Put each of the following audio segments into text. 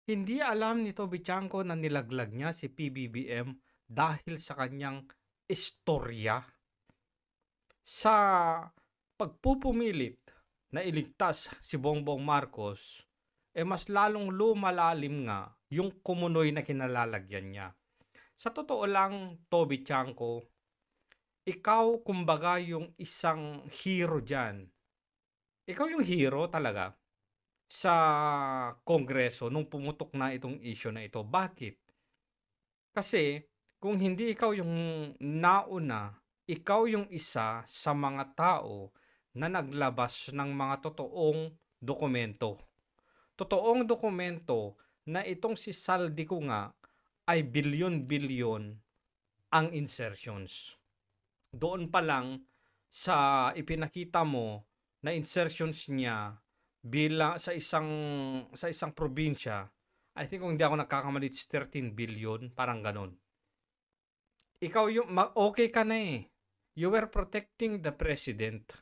Hindi alam ni Toby Chanko na nilaglag niya si PBBM dahil sa kanyang istorya sa pagpupumilit na iligtas si Bongbong Marcos, mas lalong lumalalim nga yung kumunoy na kinalalagyan niya. Sa totoo lang, Toby Chanko, ikaw kumbaga yung isang hero dyan. Ikaw yung hero talaga sa Kongreso nung pumutok na itong issue na ito. Bakit? Kasi kung hindi ikaw yung nauna, ikaw yung isa sa mga tao na naglabas ng mga totoong dokumento. Totoong dokumento na itong si Saldico nga ay bilyon-bilyon ang insertions. Doon pa lang sa ipinakita mo na insertions niya bilang sa isang probinsya, I think kung hindi ako nagkakamali, it's 13 billion, parang ganun. Ikaw yung, okay ka na eh. You were protecting the president.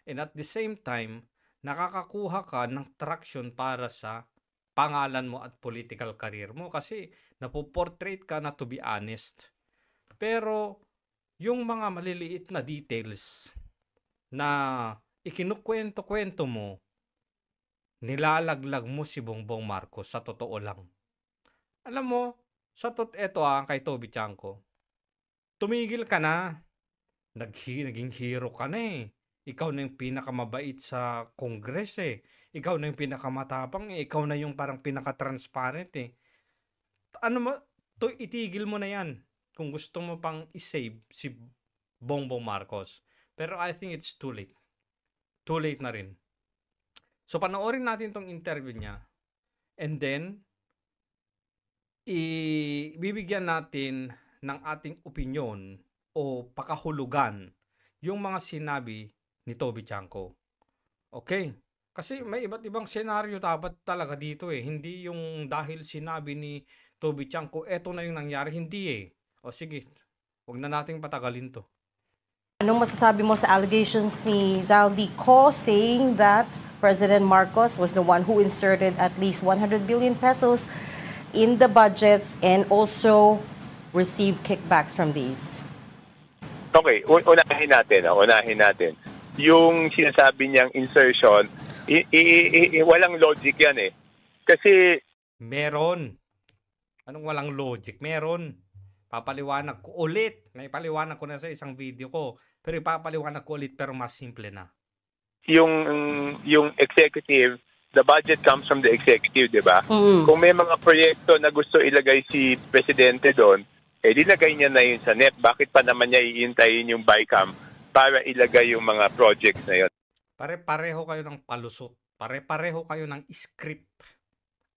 And at the same time, nakakakuha ka ng traction para sa pangalan mo at political career mo kasi napoportrait ka na, to be honest. Pero yung mga maliliit na details na ikinukwento-kwento mo, nilalaglag mo si Bongbong Marcos sa totoo lang. Alam mo, eto kay Toby Chanko, tumigil ka na. Naging hero ka na eh. Ikaw na yung pinakamabait sa Congress eh. Ikaw na yung pinakamatapang eh. Ikaw na yung parang pinaka-transparent eh. Ano mo, itigil mo na yan kung gusto mo pang isave si Bongbong Marcos. Pero I think it's too late. Too late na rin. So panoorin natin tong interview niya. And then, ibibigyan natin ng ating opinion o pakahulugan yung mga sinabi ni Toby Chanko. Okay? Kasi may iba't ibang senaryo dapat talaga dito eh. Hindi yung dahil sinabi ni Toby Chanko, eto na yung nangyari. Hindi eh. O sige, huwag na nating patagalin to. Anong masasabi mo sa allegations ni Zaldico saying that President Marcos was the one who inserted at least 100 billion pesos in the budgets and also received kickbacks from these? Okay, unahin natin. Yung sinasabi niyang insertion, walang logic yan eh. Kasi meron. Anong walang logic? Meron. Papaliwanag ko ulit. Naipaliwanag ko na sa isang video ko. Pero ipapaliwanag ko ulit pero mas simple na. Yung executive, the budget comes from the executive, di ba? Kung may mga proyekto na gusto ilagay si presidente doon, dilagay niya na yun sa NEP. Bakit pa naman niya iintayin yung BICAM para ilagay yung mga projects na yun? Pare-pareho kayo ng palusot. Pare-pareho kayo ng script.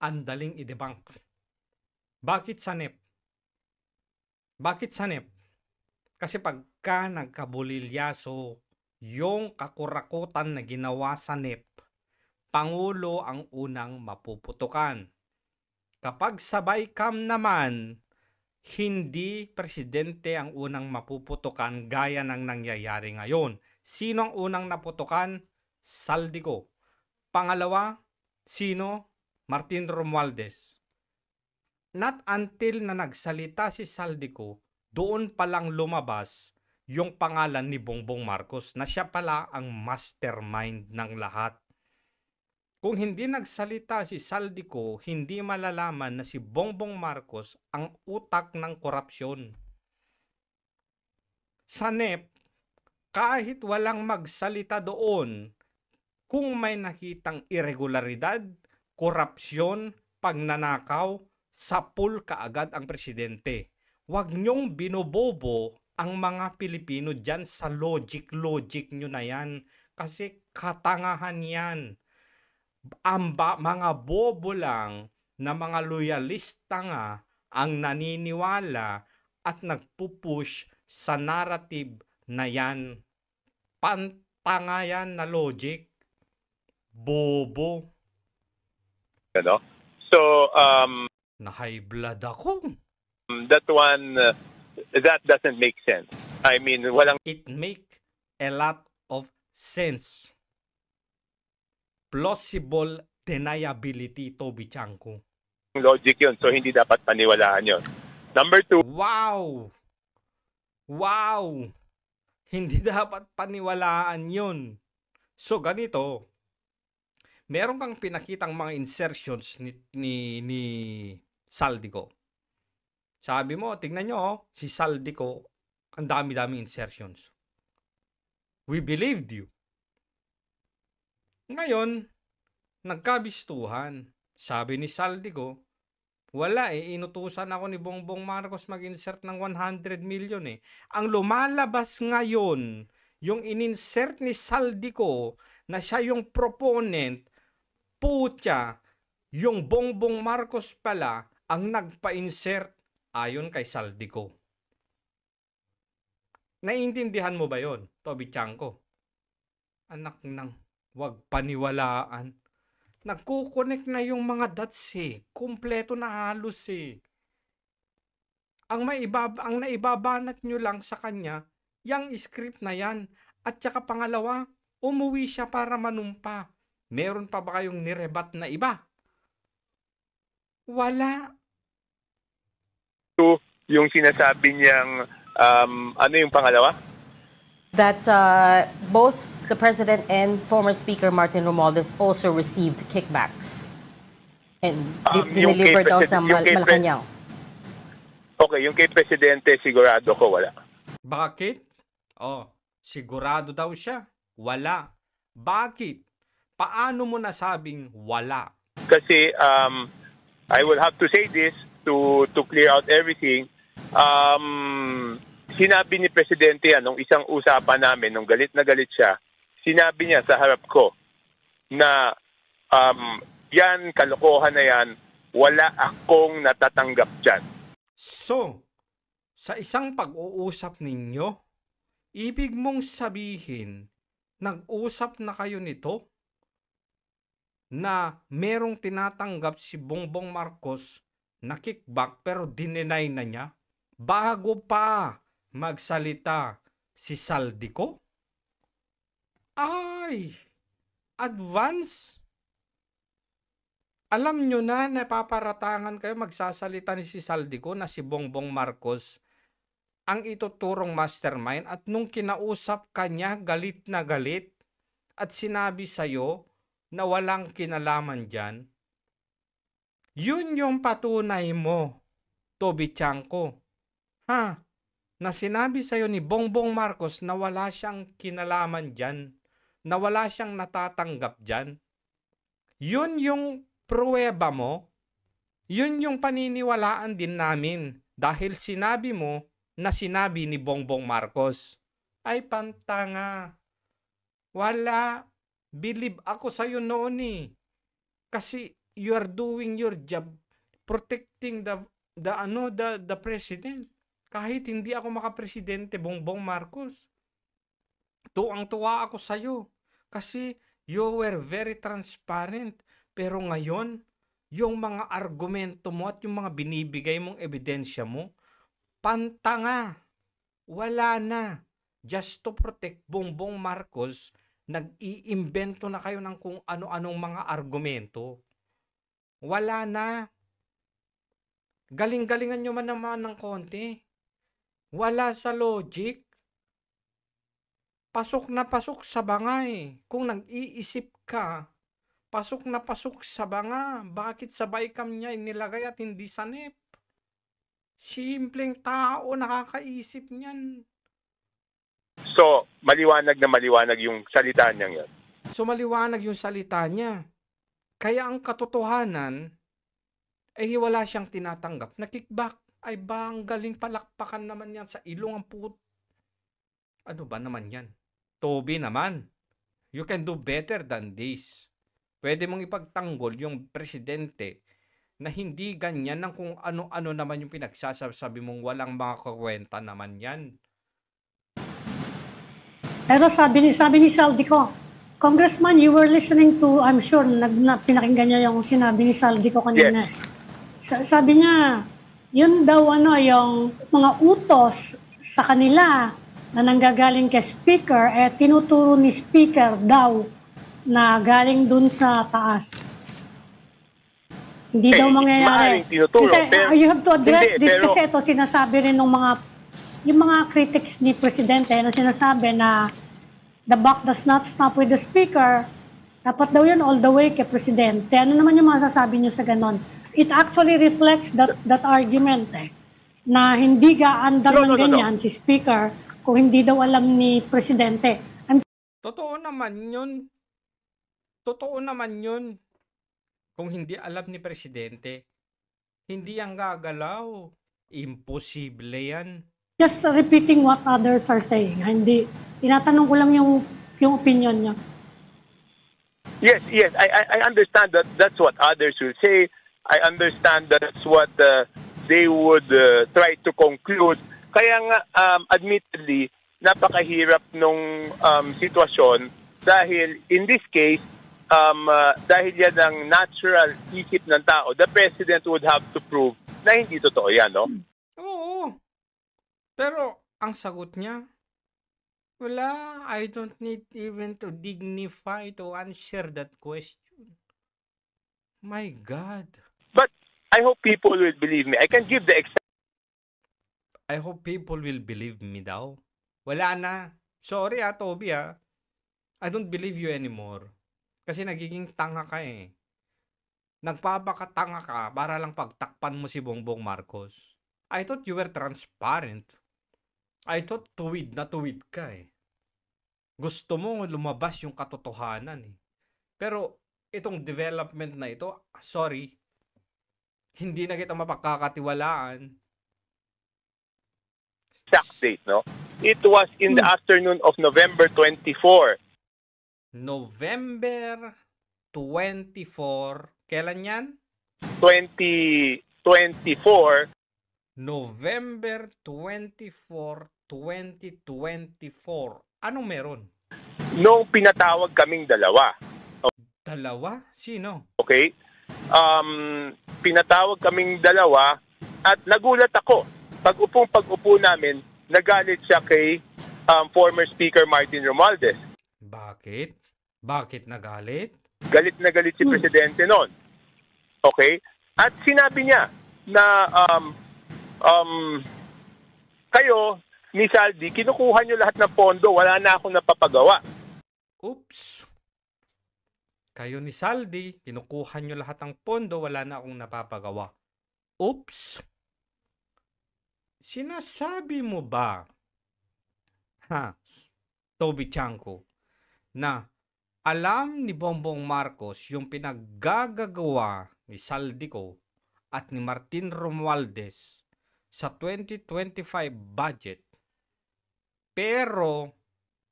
Andaling i-debunk. Bakit sa NEP? Bakit sa NEP? Kasi pagka nagkabulilyaso yung kakurakutan na ginawa sa NEP, Pangulo ang unang mapuputukan. Kapag sa BICAM naman, hindi presidente ang unang mapuputukan gaya ng nangyayari ngayon. Sino ang unang naputukan? Saldico. Pangalawa, sino? Martin Romualdez. Not until na nagsalita si Saldico, doon palang lumabas yung pangalan ni Bongbong Marcos na siya pala ang mastermind ng lahat. Kung hindi nagsalita si Saldico, hindi malalaman na si Bongbong Marcos ang utak ng korupsyon. Sa NEP, kahit walang magsalita doon, kung may nakitang irregularidad, korupsyon, pagnanakaw, sapul kaagad ang presidente. Huwag niyong binobobo ang mga Pilipino dyan sa logic nyo na yan. Kasi katangahan yan. Mga bobo lang na mga loyalista nga ang naniniwala at nagpupush sa narrative na yan. Pantanga yan na logic. Bobo. Ano? So, na high blood ako. That one, that doesn't make sense. I mean, It make a lot of sense. Plausible deniability, Toby Chanko. logic yun. So, hindi dapat paniwalaan yun. Number 2, Wow! Wow! Hindi dapat paniwalaan yun. So, ganito. Meron kang pinakitang mga insertions ni Saldico. Sabi mo, tingnan nyo, si Saldico, ang dami-dami insertions. We believed you. Ngayon, nagkabistuhan. Sabi ni Saldico, wala inutusan ako ni Bongbong Marcos mag-insert ng 100 million eh. Ang lumalabas ngayon, yung in-insert ni Saldico na siya yung proponent, putya, yung Bongbong Marcos pala ang nagpa-insert ayon kay Saldico. Naiintindihan mo ba yon, Toby Chanko? Anak ng wag paniwalaan. Nagkukonek na yung mga dots eh. Kumpleto na halos eh. Ang naibabanat nyo lang sa kanya, yung script na yan. At saka pangalawa, umuwi siya para manumpa. Meron pa ba kayong nirebat na iba? Wala. yung sinasabi niyang, ano yung pangalawa? That both the president and former Speaker Martin Romualdez also received kickbacks and delivered daw sa Malacanang. Okay, yung kay Presidente, sigurado ko wala. Bakit? Oh, sigurado daw siya. Wala. Bakit? Paano mo nasabing wala? Kasi I will have to say this to clear out everything. Sinabi ni Presidente yan, nung isang usapan namin, nung galit na galit siya, sinabi niya sa harap ko na yan, kalokohan na yan, wala akong natatanggap dyan. So, sa isang pag-uusap ninyo, ibig mong sabihin, nag-usap na kayo nito na merong tinatanggap si Bongbong Marcos na kickback pero dinenay na niya bago pa magsalita si Saldico? Ay, advance. Alam nyo na, napaparatangan kayo magsasalita ni si Saldico na si Bongbong Marcos ang ituturong mastermind at nung kinausap kanya, galit na galit at sinabi sa'yo na walang kinalaman dyan. Yun yung patunay mo, Toby Chanko. Ha? Na sinabi sa'yo ni Bongbong Marcos na wala siyang kinalaman dyan, na wala siyang natatanggap dyan. Yun yung pruweba mo, yun yung paniniwalaan din namin dahil sinabi mo na sinabi ni Bongbong Marcos. Ay pantanga. Wala. Believe ako sa'yo noon eh. Kasi you are doing your job protecting the president. Kahit hindi ako makapresidente, Bongbong Marcos. Tuwang-tuwa ako sa'yo. Kasi you were very transparent. Pero ngayon, yung mga argumento mo at yung mga binibigay mong ebidensya mo, pantanga. Wala na. Just to protect Bongbong Marcos, nag-iimbento na kayo ng kung ano-anong mga argumento. Wala na. Galing-galingan nyo man naman ng konti. Wala sa logic. Pasok na pasok sa bangay. Kung nag-iisip ka, pasok na pasok sa banga. Bakit sa bycam niya inilagay at hindi sa NEP? Simpleng tao nakakaisip niyan. So, maliwanag na maliwanag yung salita niyang yun. So, maliwanag yung salita niya. Kaya ang katotohanan, eh wala siyang tinatanggap na kickback. Ay ba, ang galing palakpakan naman yan sa ilong ang put. Ano ba naman yan? Toby naman, you can do better than this. Pwede mong ipagtanggol yung presidente na hindi ganyan ng kung ano-ano naman yung pinagsasabi mong walang makakwenta naman yan. Pero sabi ni Saldico, Congressman, you were listening to, I'm sure, pinakinggan niya yung sinabi ni Saldico kanina. Yes. Sabi niya, yun daw yung mga utos sa kanila na nanggagaling kay Speaker, tinuturo ni Speaker daw na galing dun sa taas. Hindi daw mangyayari. Maaaring tinutulong. Kasi pero, you have to address hindi, this pero, kasi ito sinasabi rin ng yung mga critics ni Presidente na sinasabi na the buck does not stop with the Speaker. Dapat daw yun all the way kay Presidente. Ano naman yung masasabi niyo sa ganon? It actually reflects that argument na hindi gaandar ng ganyan si Speaker kung hindi daw alam ni Presidente. Totoo naman yun. Totoo naman yun. Kung hindi alam ni Presidente, hindi yan gagalaw. Imposible yan. Just repeating what others are saying. Hindi, tinatanong ko lang yung opinion niya. Yes, I understand that that's what others will say. I understand that's what they would try to conclude. Kaya nga, admittedly, napakahirap nung sitwasyon dahil in this case, dahil yan ang natural isip ng tao, the President would have to prove na hindi totoo yan, no? Oo. Pero, ang sagot niya, wala, I don't need even to dignify to answer that question. My God. But I hope people will believe me. I can give the example. I hope people will believe me daw. Wala na. Sorry Toby I don't believe you anymore. Kasi nagiging tanga ka eh. Nagpapakatanga ka para lang pagtakpan mo si Bongbong Marcos. I thought you were transparent. I thought tuwid na tuwid ka eh. Gusto mo lumabas yung katotohanan eh. Pero itong development na ito, sorry, hindi na kita mapagkakatiwalaan. Exact date, no? It was in the afternoon of November 24. November 24. Kailan yan? 2024. November 24, 2024. Anong meron? Nung pinatawag kaming dalawa. Dalawa? Sino? Okay? Pinatawag kaming dalawa at nagulat ako. Pag-upo namin, nagalit siya kay former Speaker Martin Romualdez. Bakit? Bakit nagalit? Galit na galit si Presidente noon. Okay? At sinabi niya na kayo ni Saldi, kinukuha niyo lahat ng pondo, wala na akong napapagawa. Oops. Kayo ni Saldi, kinukuha nyo lahat ng pondo, wala na akong napapagawa. Oops. Sinasabi mo ba, Toby Chanko, na alam ni Bongbong Marcos yung pinaggagawa ni Saldico at ni Martin Romualdez sa 2025 budget, pero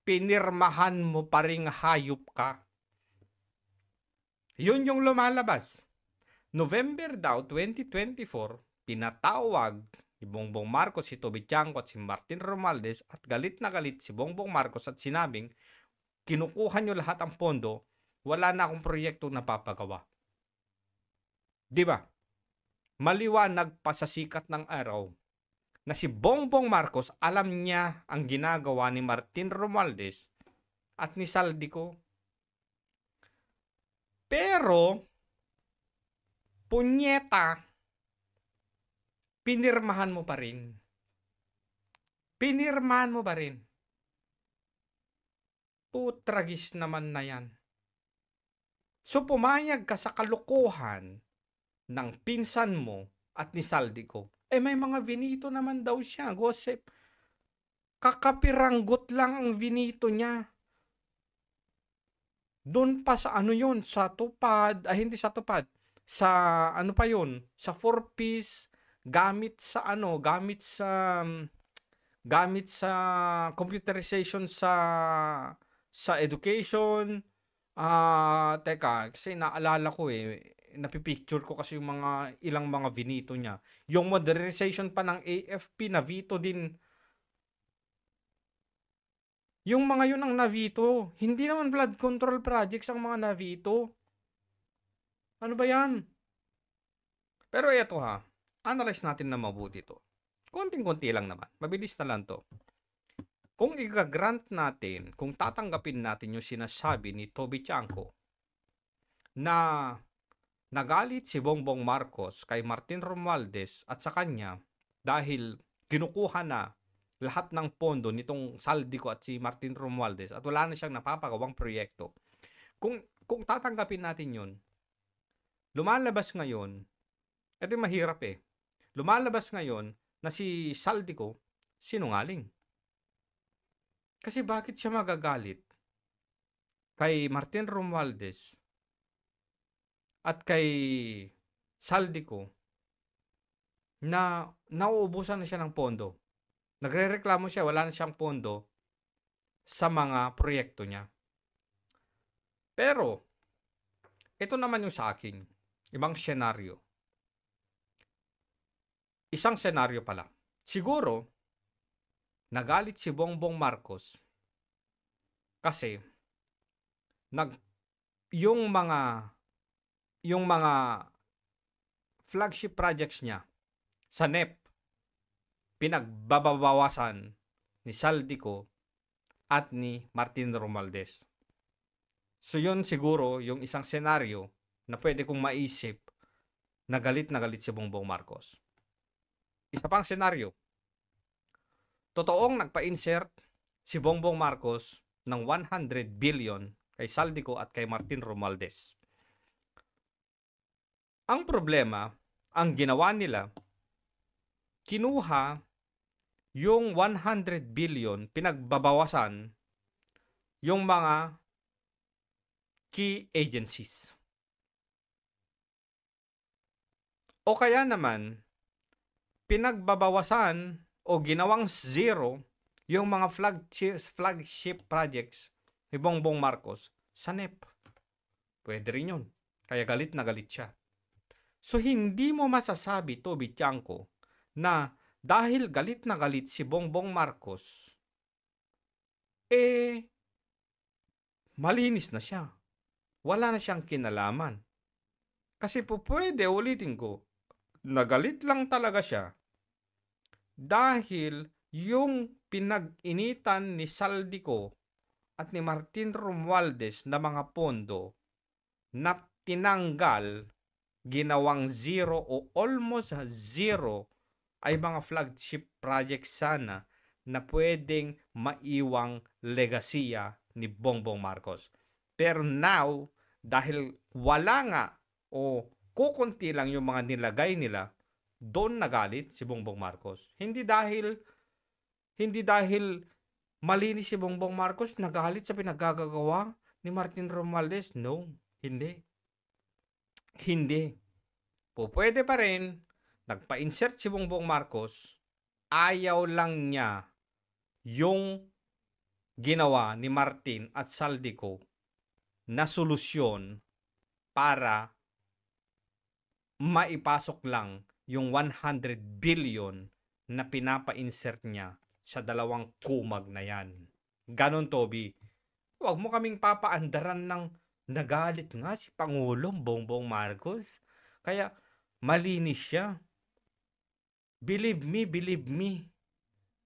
pinirmahan mo pa ring hayop ka? Yun yung lumalabas. November daw 2024, pinatawag ni Bongbong Marcos si Toby Chanco at si Martin Romualdez at galit na galit si Bongbong Marcos at sinabing, kinukuha nyo lahat ang pondo, wala na akong proyekto na papagawa. Diba? Maliwanag pa sa sikat ng araw na si Bongbong Marcos alam niya ang ginagawa ni Martin Romualdez at ni Saldico. Pero, punyeta, pinirmahan mo pa rin. Pinirmahan mo pa rin. Putragis naman na yan. So, pumayag ka sa kalukuhan ng pinsan mo at ni Saldico. May mga vinito naman daw siya, gossip. Kakapiranggot lang ang vinito niya. Doon pa sa yun, sa tupad, hindi sa tupad, sa pa yun, sa 4-piece, gamit sa computerization sa education. Teka, kasi naalala ko napipicture ko kasi yung ilang mga vinito niya. Yung modernization pa ng AFP, navito din. Yung mga yun ang navito. Hindi naman flood control projects ang mga navito. Ano ba yan? Pero eto analyze natin na mabuti to. Konting-konti lang naman. Mabilis na lang to. Kung i-grant natin, kung tatanggapin natin yung sinasabi ni Toby Chanco na nagalit si Bongbong Marcos kay Martin Romualdez at sa kanya dahil kinukuha na lahat ng pondo nitong Saldico at si Martin Romualdez at wala na siyang napapagawang proyekto. Kung tatanggapin natin yun, lumalabas ngayon, ito yung mahirap eh, lumalabas ngayon na si Saldico sinungaling. Kasi bakit siya magagalit kay Martin Romualdez at kay Saldico na nauubusan na siya ng pondo? Nagrereklamo siya, wala na siyang pondo sa mga proyekto niya. Pero, ito naman yung sa akin, ibang senaryo. Isang senaryo pala. Siguro, nagalit si Bongbong Marcos kasi yung mga flagship projects niya sa NEP pinagbabawasan ni Saldico at ni Martin Romualdez. So yun siguro yung isang senaryo na pwede kong maisip na galit si Bongbong Marcos. Isa pang senaryo, totoong nagpa-insert si Bongbong Marcos ng 100 billion kay Saldico at kay Martin Romualdez. Ang problema, ang ginawa nila, kinuha yung 100 billion, pinagbabawasan yung mga key agencies. O kaya naman, pinagbabawasan o ginawang zero yung mga flagship projects ni Bongbong Marcos sa NEP. Pwede rin yun. Kaya galit na galit siya. So hindi mo masasabi, Toby Tiangco, na dahil galit na galit si Bongbong Marcos, malinis na siya. Wala na siyang kinalaman. Kasi po pwede, ulitin ko, nagalit lang talaga siya dahil yung pinag-initan ni Saldico at ni Martin Romualdez na mga pondo na tinanggal, ginawang zero o almost zero ay mga flagship projects sana na pwedeng maiwang legasiya ni Bongbong Marcos. Pero now, dahil wala nga o kukunti lang yung mga nilagay nila, doon nagalit si Bongbong Marcos. Hindi dahil malinis si Bongbong Marcos nagalit sa pinaggagawa ni Martin Romualdez. No, hindi. Hindi. Pwede pa rin, nagpa-insert si Bongbong Marcos, ayaw lang niya yung ginawa ni Martin at Saldico na solusyon para maipasok lang yung 100 billion na pinapa-insert niya sa dalawang kumag na yan. Ganon, Toby. Huwag mo kaming papaandaran ng nagalit nga si Pangulong Bongbong Marcos. Kaya malinis siya. Believe me, believe me.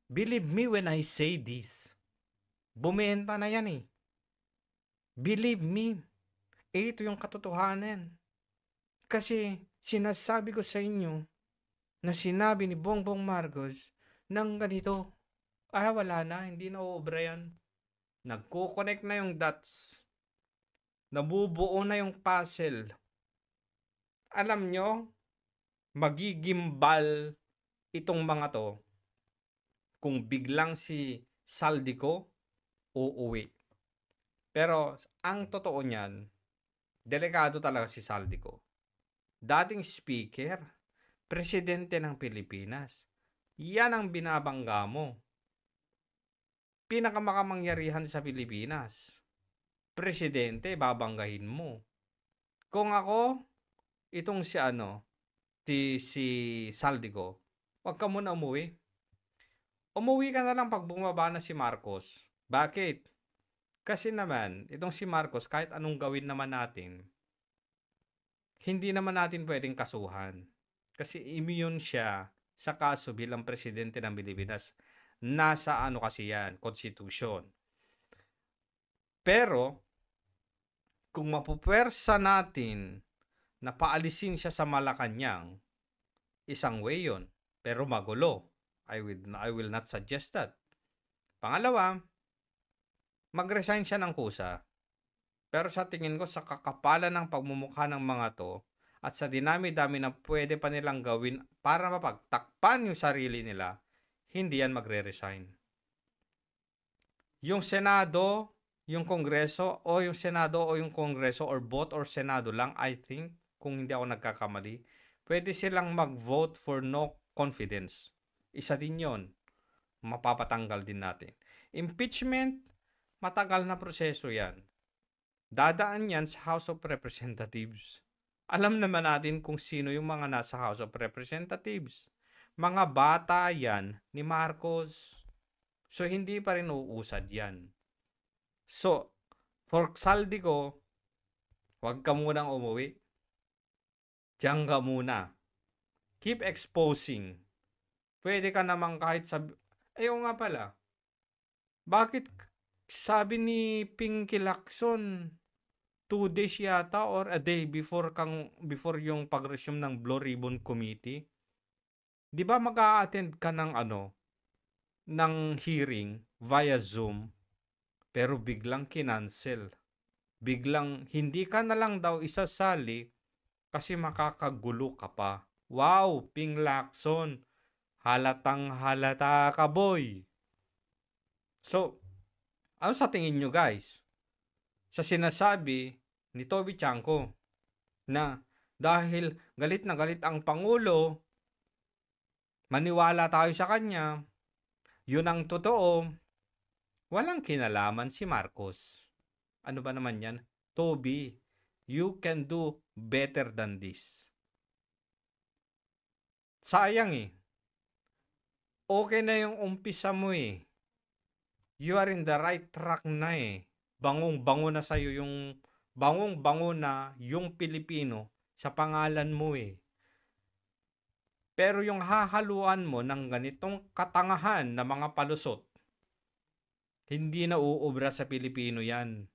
Believe me when I say this. Bumenta na yan eh. Believe me. Ito yung katotohanan. Kasi sinasabi ko sa inyo na sinabi ni Bongbong Marcos ng ganito. Wala na, hindi na uubra yan. Nagko-connect na yung dots. Nabubuo na yung puzzle. Alam nyo, magigimbal itong mga to kung biglang si Saldico uuwi. Pero ang totoo niyan, delikado talaga si Saldico. Dating speaker, presidente ng Pilipinas. Yan ang binabangga mo. Pinakamakamangyarihan sa Pilipinas. Presidente, babanggahin mo. Kung ako, itong si Saldico, wag ka muna umuwi. Umuwi ka na lang pag bumaba na si Marcos. Bakit? Kasi naman, itong si Marcos, kahit anong gawin naman natin, hindi naman natin pwedeng kasuhan. Kasi immune siya sa kaso bilang presidente ng Pilipinas. Nasa kasi yan, Constitution. Pero, kung mapupwersa natin na paalisin siya sa Malacanang, isang way yun. Pero magulo. I will not suggest that. Pangalawa, mag-resign siya ng kusa. Pero sa tingin ko, sa kakapalan ng pagmumukha ng mga to, at sa dinami-dami na pwede pa nilang gawin para mapagtakpan yung sarili nila, hindi yan magre-resign. Yung Senado, yung Kongreso, o yung Senado o yung Kongreso, or both or Senado lang, I think, kung hindi ako nagkakamali, pwede silang mag-vote for no confidence. Isa din yon, mapapatanggal din natin. Impeachment, matagal na proseso yan. Dadaan yan sa House of Representatives. Alam naman natin kung sino yung mga nasa House of Representatives. Mga bata yan ni Marcos. So, hindi pa rin uusad yan. So, for Saldico, huwag ka munang umuwi. Diyan ka muna. Keep exposing. Pwede ka naman kahit sabi... Ayaw nga pala. Bakit sabi ni Pinky Lacson 2 days yata or a day before yung pag-resume ng Blue Ribbon Committee? Di ba mag-a-attend ka ng ng hearing via Zoom, pero biglang kinancel. Biglang hindi ka na lang daw isasali kasi makakagulo ka pa. Wow, Ping Lacson. Halatang halata ka, boy. So, ano sa tingin nyo, guys? Sa sinasabi ni Toby Chanko na dahil galit na galit ang Pangulo, maniwala tayo sa kanya, yun ang totoo, walang kinalaman si Marcos. Ano ba naman yan? Toby, you can do better than this. Sayang eh. Okay na yung umpisa mo eh. You are in the right track na eh. Bangong-bango na sa'yo yung... Bangong-bango na yung Pilipino sa pangalan mo eh. Pero yung hahaluan mo ng ganitong katangahan na mga palusot, hindi na uubra sa Pilipino yan.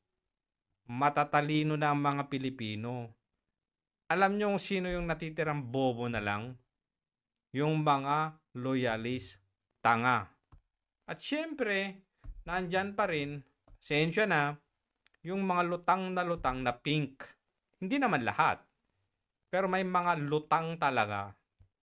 Matatalino na ang mga Pilipino. Alam nyo sino yung natitirang bobo na lang? Yung mga loyalist, tanga. At syempre, nandyan pa rin, sensya na, yung mga lutang na pink. Hindi naman lahat. Pero may mga lutang talaga